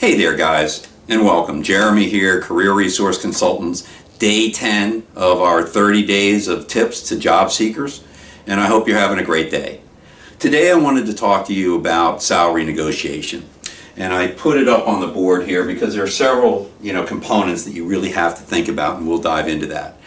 Hey there guys, and welcome. Jeremy here, Career Resource Consultants, day 10 of our 30 days of tips to job seekers, and I hope you're having a great day. Today I wanted to talk to you about salary negotiation, and I put it up on the board here because there are several components that you really have to think about, and we'll dive into that.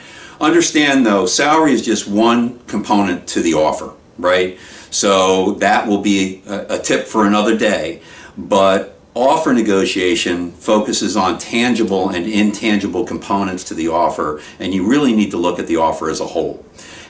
Understand though, salary is just one component to the offer, right? So that will be a tip for another day, but offer negotiation focuses on tangible and intangible components to the offer, and you really need to look at the offer as a whole.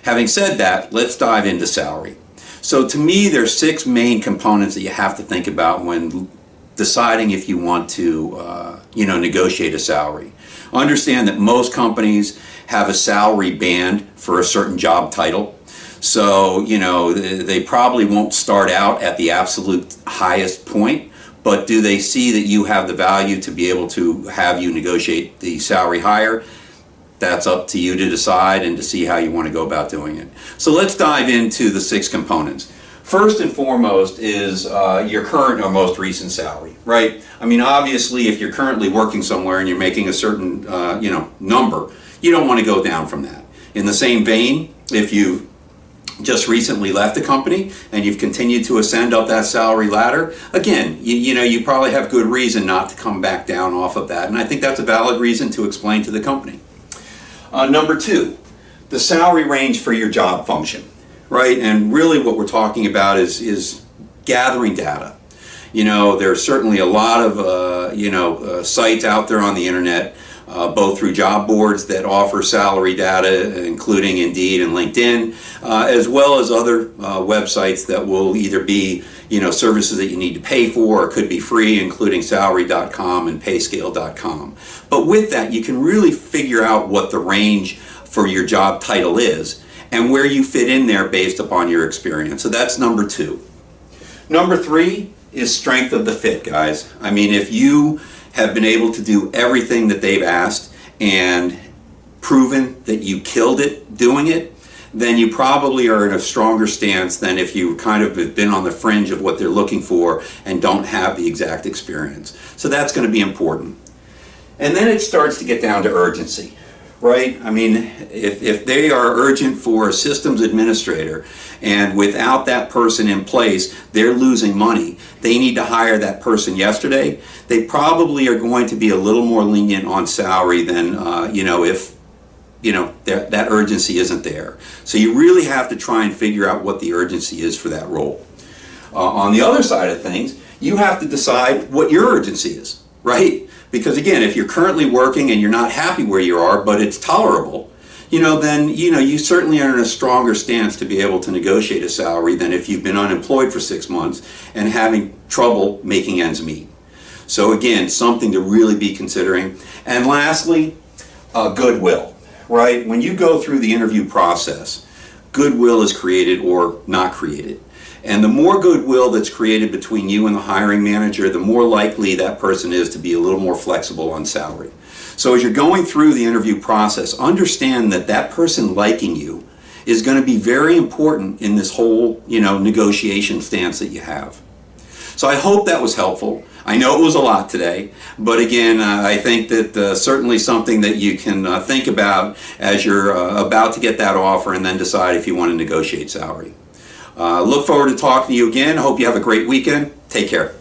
Having said that, let's dive into salary. So to me, there's 6 main components that you have to think about when deciding if you want to negotiate a salary. Understand that most companies have a salary band for a certain job title. So, they probably won't start out at the absolute highest point, but do they see that you have the value to be able to have you negotiate the salary higher? That's up to you to decide and to see how you want to go about doing it. So let's dive into the 6 components. First and foremost is your current or most recent salary, right? I mean, obviously, if you're currently working somewhere and you're making a certain, number, you don't want to go down from that. In the same vein, if you've just recently left a company and you've continued to ascend up that salary ladder, again, you probably have good reason not to come back down off of that, and I think that's a valid reason to explain to the company. Number 2, the salary range for your job function, right? And really what we're talking about is gathering data. There's certainly a lot of sites out there on the internet, both through job boards that offer salary data, including Indeed and LinkedIn, as well as other websites that will either be services that you need to pay for or could be free, including salary.com and payscale.com. But with that, you can really figure out what the range for your job title is and where you fit in there based upon your experience. So that's number 2. Number 3 is strength of the fit, guys. I mean, if you have been able to do everything that they've asked and proven that you killed it doing it, then you probably are in a stronger stance than if you kind of have been on the fringe of what they're looking for and don't have the exact experience. So that's going to be important. And then it starts to get down to urgency, right? I mean, if they are urgent for a systems administrator and without that person in place, they're losing money, they need to hire that person yesterday, they probably are going to be a little more lenient on salary than, if that urgency isn't there. So you really have to try and figure out what the urgency is for that role. On the other side of things, you have to decide what your urgency is, right? Because again, if you're currently working and you're not happy where you are, but it's tolerable, then you certainly are in a stronger stance to be able to negotiate a salary than if you've been unemployed for 6 months and having trouble making ends meet. So again, something to really be considering. And lastly, goodwill, right? When you go through the interview process, goodwill is created or not created. And the more goodwill that's created between you and the hiring manager, the more likely that person is to be a little more flexible on salary. So as you're going through the interview process, understand that that person liking you is going to be very important in this whole, negotiation stance that you have. So I hope that was helpful. I know it was a lot today, but again, I think that certainly something that you can think about as you're about to get that offer and then decide if you want to negotiate salary. Look forward to talking to you again. Hope you have a great weekend. Take care.